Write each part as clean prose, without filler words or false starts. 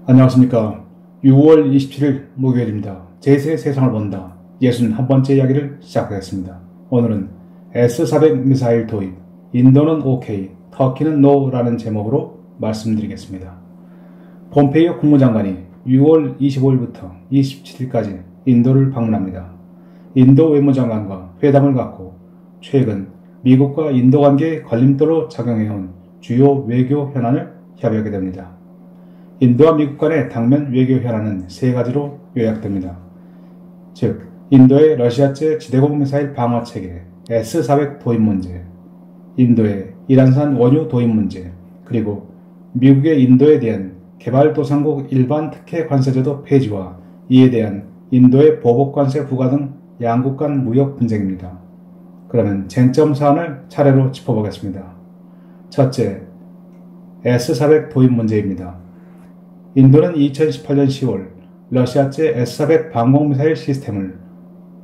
안녕하십니까. 6월 27일 목요일입니다. 제3의 세상을 본다. 61번째 이야기를 시작하겠습니다. 오늘은 S-400 미사일 도입, 인도는 OK, 터키는 NO라는 제목으로 말씀드리겠습니다. 폼페이오 국무장관이 6월 25일부터 27일까지 인도를 방문합니다. 인도 외무장관과 회담을 갖고 최근 미국과 인도 관계에 걸림돌로 작용해온 주요 외교 현안을 협의하게 됩니다. 인도와 미국 간의 당면 외교 현안은 세 가지로 요약됩니다. 즉, 인도의 러시아제 지대공 미사일 방어 체계 S-400 도입 문제, 인도의 이란산 원유 도입 문제, 그리고 미국의 인도에 대한 개발도상국 일반 특혜 관세제도 폐지와 이에 대한 인도의 보복 관세 부과 등 양국 간 무역 분쟁입니다. 그러면 쟁점 사안을 차례로 짚어보겠습니다. 첫째, S-400 도입 문제입니다. 인도는 2018년 10월 러시아제 S-400 방공미사일 시스템을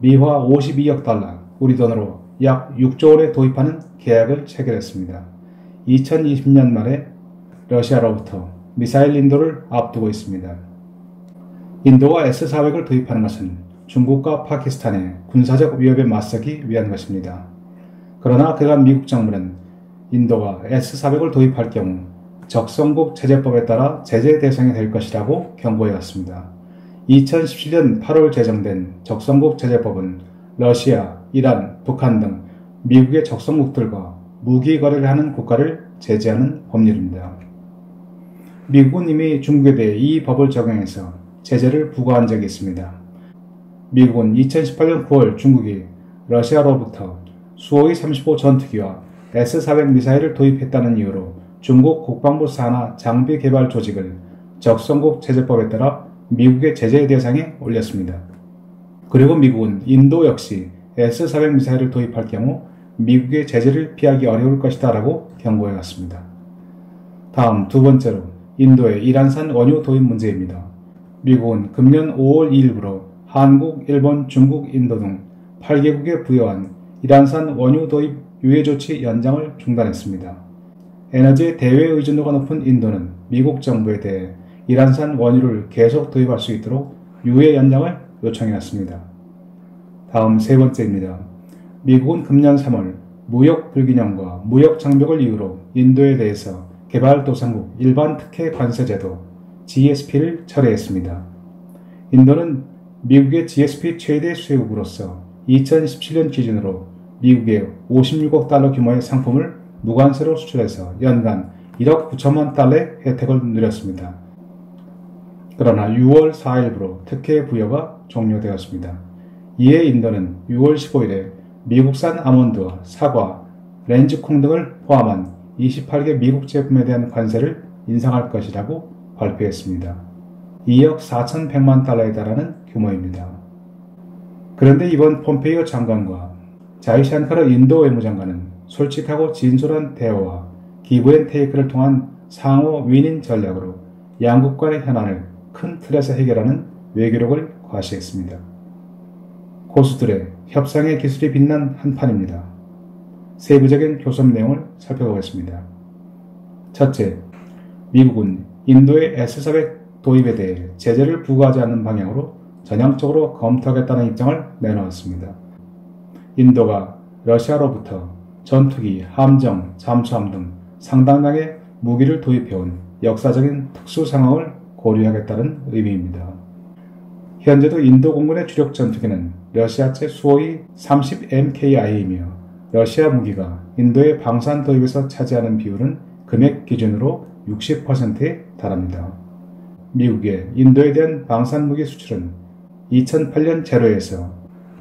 미화 52억 달러, 우리 돈으로 약 6조 원에 도입하는 계약을 체결했습니다. 2020년 말에 러시아로부터 미사일 인도를 앞두고 있습니다. 인도가 S-400을 도입하는 것은 중국과 파키스탄의 군사적 위협에 맞서기 위한 것입니다. 그러나 그간 미국 정부는 인도가 S-400을 도입할 경우 적성국 제재법에 따라 제재 대상이 될 것이라고 경고해왔습니다. 2017년 8월 제정된 적성국 제재법은 러시아, 이란, 북한 등 미국의 적성국들과 무기 거래를 하는 국가를 제재하는 법률입니다. 미국은 이미 중국에 대해 이 법을 적용해서 제재를 부과한 적이 있습니다. 미국은 2018년 9월 중국이 러시아로부터 수호이 35 전투기와 S-400 미사일을 도입했다는 이유로 중국 국방부 산하 장비 개발 조직을 적성국 제재법에 따라 미국의 제재 대상에 올렸습니다. 그리고 미국은 인도 역시 S-400 미사일을 도입할 경우 미국의 제재를 피하기 어려울 것이다 라고 경고해왔습니다. 다음 두 번째로 인도의 이란산 원유 도입 문제입니다. 미국은 금년 5월 2일부로 한국, 일본, 중국, 인도 등 8개국에 부여한 이란산 원유 도입 유예 조치 연장을 중단했습니다. 에너지의 대외 의존도가 높은 인도는 미국 정부에 대해 이란산 원유를 계속 도입할 수 있도록 유예 연장을 요청해왔습니다. 다음 세 번째입니다. 미국은 금년 3월 무역 불균형과 무역 장벽을 이유로 인도에 대해서 개발도상국 일반 특혜 관세제도 GSP를 철회했습니다. 인도는 미국의 GSP 최대 수혜국으로서 2017년 기준으로 미국에 56억 달러 규모의 상품을 무관세로 수출해서 연간 1억 9천만 달러의 혜택을 누렸습니다. 그러나 6월 4일부로 특혜 부여가 종료되었습니다. 이에 인도는 6월 15일에 미국산 아몬드와 사과, 렌즈콩 등을 포함한 28개 미국 제품에 대한 관세를 인상할 것이라고 발표했습니다. 2억 4,100만 달러에 달하는 규모입니다. 그런데 이번 폼페이오 장관과 자이샹카르 인도 외무장관은 솔직하고 진솔한 대화와 기브앤테이크를 통한 상호 윈윈 전략으로 양국 간의 현안을 큰 틀에서 해결하는 외교력을 과시했습니다. 고수들의 협상의 기술이 빛난 한판입니다. 세부적인 교섭 내용을 살펴보겠습니다. 첫째, 미국은 인도의 S-400 도입에 대해 제재를 부과하지 않는 방향으로 전향적으로 검토하겠다는 입장을 내놓았습니다. 인도가 러시아로부터 전투기, 함정, 잠수함 등 상당량의 무기를 도입해온 역사적인 특수 상황을 고려하겠다는 의미입니다. 현재도 인도 공군의 주력 전투기는 러시아제 수호이 30MKI이며 러시아 무기가 인도의 방산 도입에서 차지하는 비율은 금액 기준으로 60%에 달합니다. 미국의 인도에 대한 방산 무기 수출은 2008년 제로에서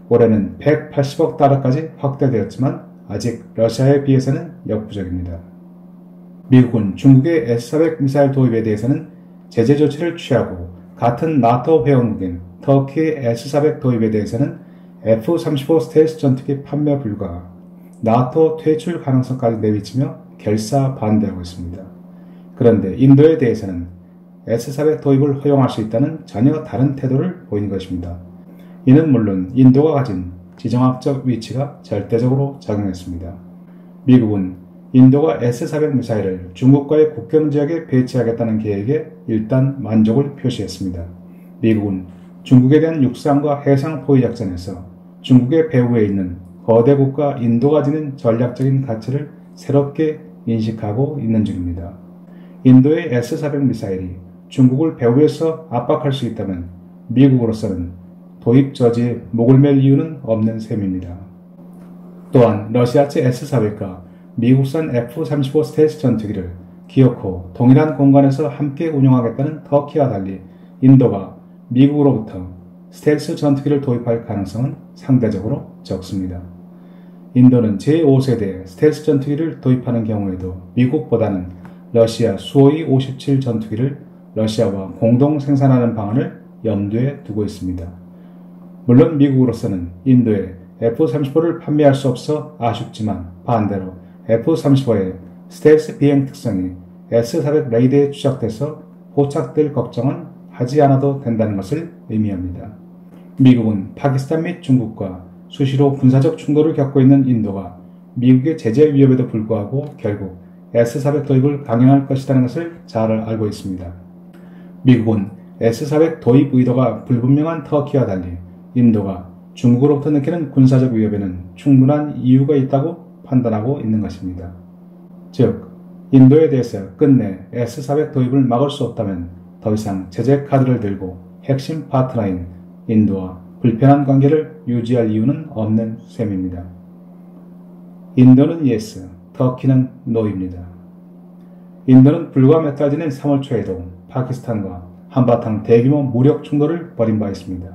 올해는 180억 달러까지 확대되었지만 아직 러시아에 비해서는 역부족입니다. 미국은 중국의 S-400 미사일 도입에 대해서는 제재 조치를 취하고 같은 나토 회원국인 터키의 S-400 도입에 대해서는 F-35 스텔스 전투기 판매 불가, 나토 퇴출 가능성까지 내비치며 결사 반대하고 있습니다. 그런데 인도에 대해서는 S-400 도입을 허용할 수 있다는 전혀 다른 태도를 보인 것입니다. 이는 물론 인도가 가진 지정학적 위치가 절대적으로 작용했습니다. 미국은 인도가 S-400 미사일을 중국과의 국경 지역에 배치하겠다는 계획에 일단 만족을 표시했습니다. 미국은 중국에 대한 육상과 해상 포위 작전에서 중국의 배후에 있는 거대 국가 인도가 지닌 전략적인 가치를 새롭게 인식하고 있는 중입니다. 인도의 S-400 미사일이 중국을 배후에서 압박할 수 있다면 미국으로서는 도입 저지에 목을 맬 이유는 없는 셈입니다. 또한 러시아제 S-400과 미국산 F-35 스텔스 전투기를 기어코 동일한 공간에서 함께 운용하겠다는 터키와 달리 인도가 미국으로부터 스텔스 전투기를 도입할 가능성은 상대적으로 적습니다. 인도는 제5세대 스텔스 전투기를 도입하는 경우에도 미국보다는 러시아 수호이 57 전투기를 러시아와 공동 생산하는 방안을 염두에 두고 있습니다. 물론 미국으로서는 인도에 F-35를 판매할 수 없어 아쉽지만 반대로 F-35의 스텔스 비행 특성이 S-400 레이더에 추적돼서 포착될 걱정은 하지 않아도 된다는 것을 의미합니다. 미국은 파키스탄 및 중국과 수시로 군사적 충돌을 겪고 있는 인도가 미국의 제재 위협에도 불구하고 결국 S-400 도입을 강행할 것이라는 것을 잘 알고 있습니다. 미국은 S-400 도입 의도가 불분명한 터키와 달리 인도가 중국으로부터 느끼는 군사적 위협에는 충분한 이유가 있다고 판단하고 있는 것입니다. 즉, 인도에 대해서 끝내 S-400 도입을 막을 수 없다면 더 이상 제재 카드를 들고 핵심 파트너인 인도와 불편한 관계를 유지할 이유는 없는 셈입니다. 인도는 yes, 터키는 no입니다. 인도는 불과 몇 달 전인 3월 초에도 파키스탄과 한바탕 대규모 무력 충돌을 벌인 바 있습니다.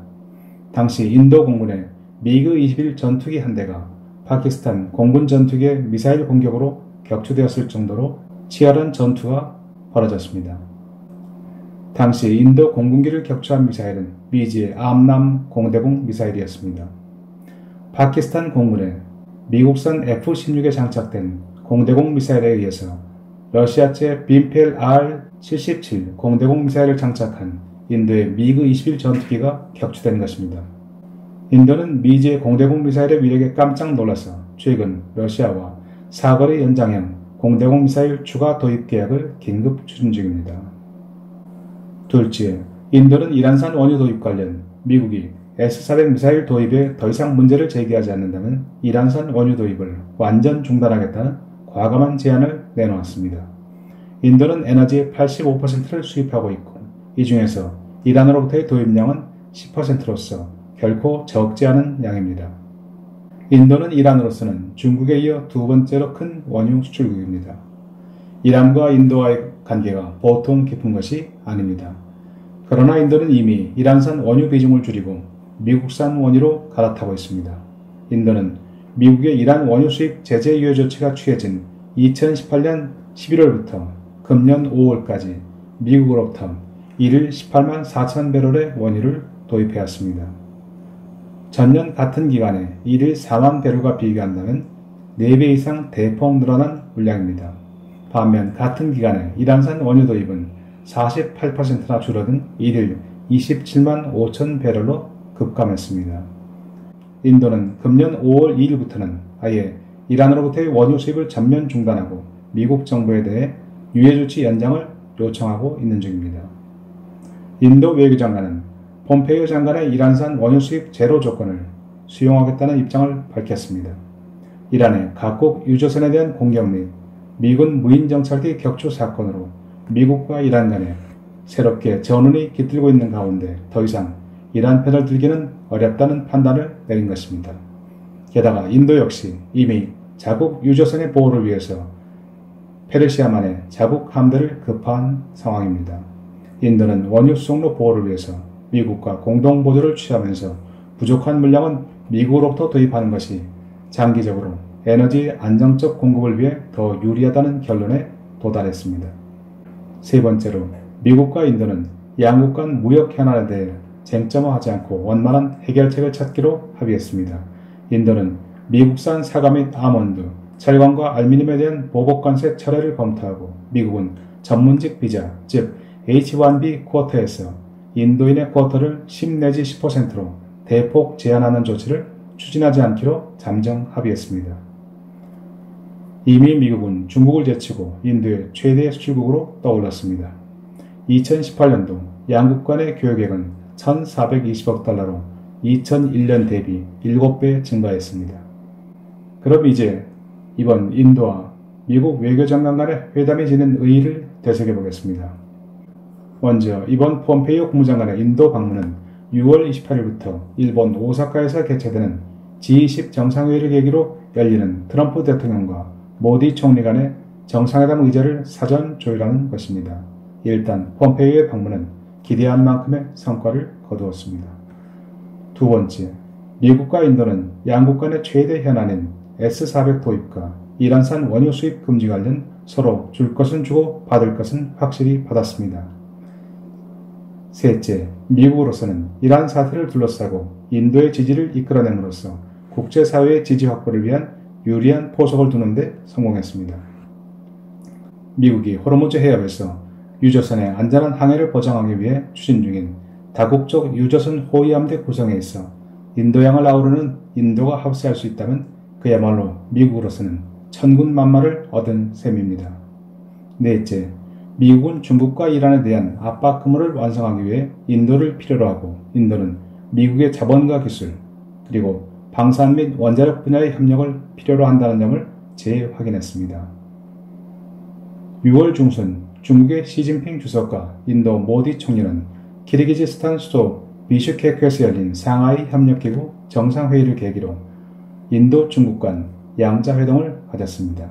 당시 인도 공군의 미그 21 전투기 한 대가 파키스탄 공군 전투기의 미사일 공격으로 격추되었을 정도로 치열한 전투가 벌어졌습니다. 당시 인도 공군기를 격추한 미사일은 미지의 암람 공대공 미사일이었습니다. 파키스탄 공군의 미국산 F-16에 장착된 공대공 미사일에 의해서 러시아제 빔펠 R-77 공대공 미사일을 장착한 인도의 미그 21 전투기가 격추된 것입니다. 인도는 미지의 공대공 미사일의 위력에 깜짝 놀라서 최근 러시아와 사거리 연장형 공대공 미사일 추가 도입 계약을 긴급 추진 중입니다. 둘째, 인도는 이란산 원유 도입 관련 미국이 S-400 미사일 도입에 더 이상 문제를 제기하지 않는다면 이란산 원유 도입을 완전 중단하겠다는 과감한 제안을 내놓았습니다. 인도는 에너지의 85%를 수입하고 있고 이 중에서 이란으로부터의 도입량은 10%로서 결코 적지 않은 양입니다. 인도는 이란으로서는 중국에 이어 두 번째로 큰 원유 수출국입니다. 이란과 인도와의 관계가 보통 깊은 것이 아닙니다. 그러나 인도는 이미 이란산 원유 비중을 줄이고 미국산 원유로 갈아타고 있습니다. 인도는 미국의 이란 원유 수입 제재 유예 조치가 취해진 2018년 11월부터 금년 5월까지 미국으로부터 일일 18만 4천 배럴의 원유를 도입해왔습니다. 전년 같은 기간에 일일 4만 배럴과 비교한다면 4배 이상 대폭 늘어난 물량입니다. 반면 같은 기간에 이란산 원유 도입은 48%나 줄어든 일일 27만 5천 배럴로 급감했습니다. 인도는 금년 5월 2일부터는 아예 이란으로부터의 원유 수입을 전면 중단하고 미국 정부에 대해 유예 조치 연장을 요청하고 있는 중입니다. 인도 외교장관은 폼페이오 장관의 이란산 원유 수입 제로 조건을 수용하겠다는 입장을 밝혔습니다. 이란의 각국 유조선에 대한 공격 및 미군 무인 정찰기 격추 사건으로 미국과 이란 간에 새롭게 전운이 깃들고 있는 가운데 더 이상 이란 편을 들기는 어렵다는 판단을 내린 것입니다. 게다가 인도 역시 이미 자국 유조선의 보호를 위해서 페르시아만의 자국 함대를 급파한 상황입니다. 인도는 원유 수송로 보호를 위해서 미국과 공동 보조를 취하면서 부족한 물량은 미국으로부터 도입하는 것이 장기적으로 에너지 안정적 공급을 위해 더 유리하다는 결론에 도달했습니다. 세 번째로 미국과 인도는 양국 간 무역 현안에 대해 쟁점화하지 않고 원만한 해결책을 찾기로 합의했습니다. 인도는 미국산 사과 및 아몬드, 철광과 알루미늄에 대한 보복관세 철회를 검토하고 미국은 전문직 비자, 즉 H-1B 쿼터에서 인도인의 쿼터를 10 내지 10%로 대폭 제한하는 조치를 추진하지 않기로 잠정 합의했습니다. 이미 미국은 중국을 제치고 인도의 최대 수출국으로 떠올랐습니다. 2018년도 양국 간의 교역액은 1,420억 달러로 2001년 대비 7배 증가했습니다. 그럼 이제 이번 인도와 미국 외교장관 간의 회담이 지닌 의의를 되새겨보겠습니다. 먼저 이번 폼페이오 국무장관의 인도 방문은 6월 28일부터 일본 오사카에서 개최되는 G20 정상회의를 계기로 열리는 트럼프 대통령과 모디 총리 간의 정상회담 의제를 사전 조율하는 것입니다. 일단 폼페이오의 방문은 기대한 만큼의 성과를 거두었습니다. 두 번째, 미국과 인도는 양국 간의 최대 현안인 S-400 도입과 이란산 원유 수입 금지 관련 서로 줄 것은 주고 받을 것은 확실히 받았습니다. 셋째, 미국으로서는 이란 사태를 둘러싸고 인도의 지지를 이끌어냄으로써 국제사회의 지지 확보를 위한 유리한 포석을 두는 데 성공했습니다. 미국이 호르무즈 해협에서 유조선의 안전한 항해를 보장하기 위해 추진 중인 다국적 유조선 호위 함대 구성에 있어 인도양을 아우르는 인도가 합세할 수 있다면 그야말로 미국으로서는 천군만마를 얻은 셈입니다. 넷째, 미국은 중국과 이란에 대한 압박 그물을 완성하기 위해 인도를 필요로 하고 인도는 미국의 자본과 기술 그리고 방산 및 원자력 분야의 협력을 필요로 한다는 점을 재확인했습니다. 6월 중순 중국의 시진핑 주석과 인도 모디 총리는 키르기즈스탄 수도 비슈케크에서 열린 상하이 협력기구 정상회의를 계기로 인도 중국 간 양자회동을 가졌습니다.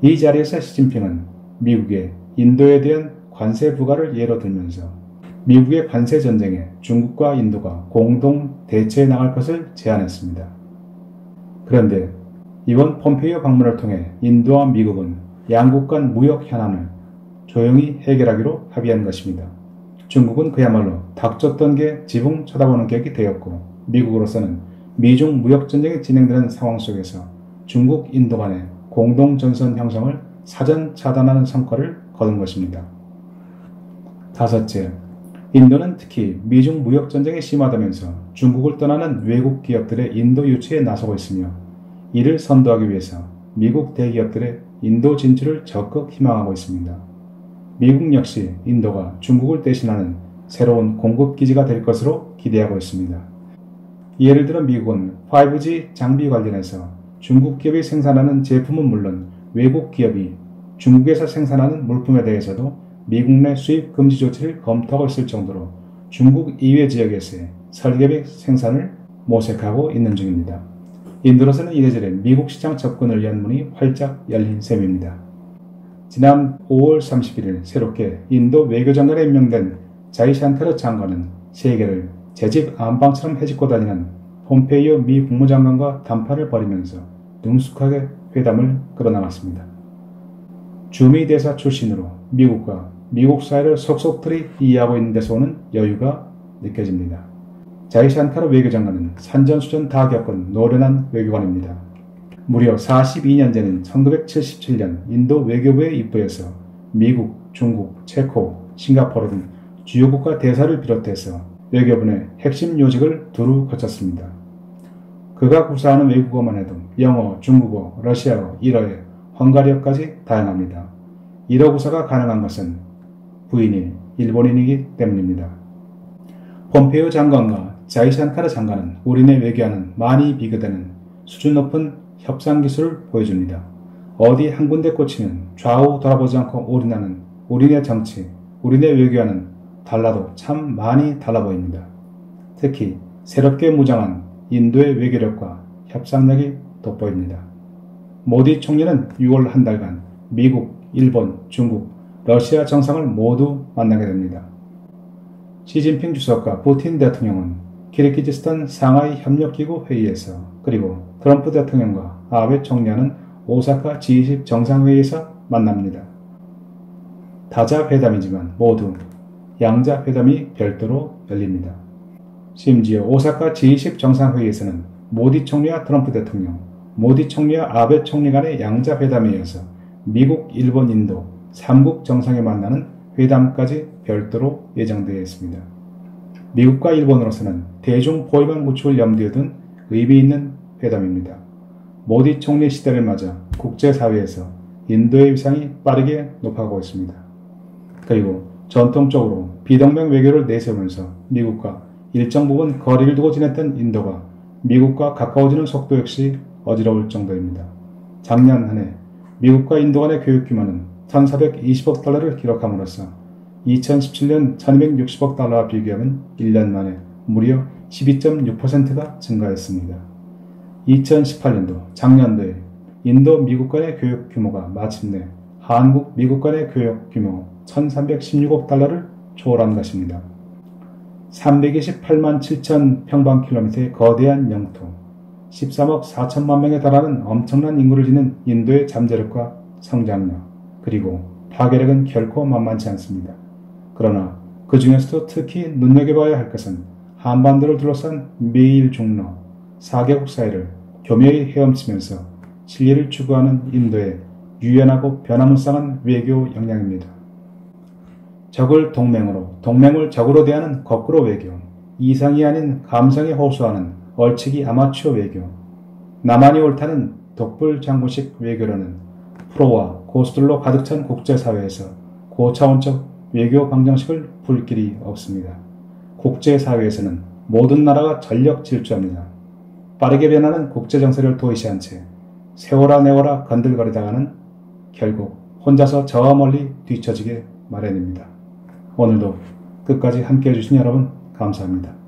이 자리에서 시진핑은 미국의 인도에 대한 관세 부과를 예로 들면서 미국의 관세 전쟁에 중국과 인도가 공동 대처해 나갈 것을 제안했습니다. 그런데 이번 폼페이오 방문을 통해 인도와 미국은 양국 간 무역 현안을 조용히 해결하기로 합의한 것입니다. 중국은 그야말로 닥쳤던 게 지붕 쳐다보는 격이 되었고 미국으로서는 미중 무역전쟁이 진행되는 상황 속에서 중국, 인도 간의 공동전선 형성을 사전 차단하는 성과를 거둔 것입니다. 다섯째, 인도는 특히 미중 무역전쟁이 심화되면서 중국을 떠나는 외국 기업들의 인도 유치에 나서고 있으며 이를 선도하기 위해서 미국 대기업들의 인도 진출을 적극 희망하고 있습니다. 미국 역시 인도가 중국을 대신하는 새로운 공급기지가 될 것으로 기대하고 있습니다. 예를 들어 미국은 5G 장비 관련해서 중국 기업이 생산하는 제품은 물론 외국 기업이 중국에서 생산하는 물품에 대해서도 미국 내 수입 금지 조치를 검토하고 있을 정도로 중국 이외 지역에서의 설계 및 생산을 모색하고 있는 중입니다. 인도로서는 이래저래 미국 시장 접근을 위한 문이 활짝 열린 셈입니다. 지난 5월 31일 새롭게 인도 외교장관에 임명된 자이샹카르 장관은 세계를 제집 안방처럼 헤집고 다니는 폼페이오 미 국무장관과 담판을 벌이면서 능숙하게 회담을 끌어나갔습니다. 주미 대사 출신으로 미국과 미국 사회를 속속들이 이해하고 있는 데서 오는 여유가 느껴집니다. 자이샹카르 외교장관은 산전수전 다 겪은 노련한 외교관입니다. 무려 42년 전인 1977년 인도 외교부에 입부해서 미국, 중국, 체코, 싱가포르 등 주요 국가 대사를 비롯해서 외교부 내 핵심 요직을 두루 거쳤습니다. 그가 구사하는 외국어만 해도 영어, 중국어, 러시아어, 일어에 헝가리어까지 다양합니다. 일어 구사가 가능한 것은 부인이 일본인이기 때문입니다. 폼페이오 장관과 자이샹카르 장관은 우리네 외교와는 많이 비교되는 수준 높은 협상 기술을 보여줍니다. 어디 한 군데 꽂히면 좌우 돌아보지 않고 올인하는 우리네 정치, 우리네 외교와는 달라도 참 많이 달라 보입니다. 특히 새롭게 무장한 인도의 외교력과 협상력이 돋보입니다. 모디 총리는 6월 한 달간 미국, 일본, 중국, 러시아 정상을 모두 만나게 됩니다. 시진핑 주석과 푸틴 대통령은 키르기즈스탄 상하이 협력기구 회의에서 그리고 트럼프 대통령과 아베 총리와는 오사카 G20 정상회의에서 만납니다. 다자 회담이지만 모두 양자 회담이 별도로 열립니다. 심지어 오사카 G20 정상회의에서는 모디 총리와 트럼프 대통령, 모디 총리와 아베 총리 간의 양자 회담에 이어서 미국, 일본, 인도 3국 정상이 만나는 회담까지 별도로 예정되어 있습니다. 미국과 일본으로서는 대중 포위망 구축을 염두에 둔 의미 있는 회담입니다. 모디 총리 시대를 맞아 국제사회에서 인도의 위상이 빠르게 높아가고 있습니다. 그리고 전통적으로 비동맹 외교를 내세우면서 미국과 일정 부분 거리를 두고 지냈던 인도가 미국과 가까워지는 속도 역시 어지러울 정도입니다. 작년 한 해 미국과 인도 간의 교육 규모는 1,420억 달러를 기록함으로써 2017년 1,260억 달러와 비교하면 1년 만에 무려 12.6%가 증가했습니다. 2018년도 작년도에 인도 미국 간의 교육 규모가 마침내 한국 미국 간의 교육 규모 1,316억 달러를 초월한 것입니다. 328만 7천 평방킬로미터의 거대한 영토, 13억 4천만 명에 달하는 엄청난 인구를 지닌 인도의 잠재력과 성장력, 그리고 파괴력은 결코 만만치 않습니다. 그러나 그 중에서도 특히 눈여겨봐야 할 것은 한반도를 둘러싼 미일 중러 4개국 사이를 교묘히 헤엄치면서 실리를 추구하는 인도의 유연하고 변화무쌍한 외교 역량입니다. 적을 동맹으로, 동맹을 적으로 대하는 거꾸로 외교, 이상이 아닌 감성에 호소하는 얼치기 아마추어 외교, 나만이 옳다는 독불장구식 외교로는 프로와 고수들로 가득 찬 국제사회에서 고차원적 외교 방정식을 볼 길이 없습니다. 국제사회에서는 모든 나라가 전력 질주합니다. 빠르게 변하는 국제정세를 도외시한 채 세워라 내워라 건들거리다가는 결국 혼자서 저 멀리 뒤처지게 마련입니다. 오늘도 끝까지 함께해 주신 여러분 감사합니다.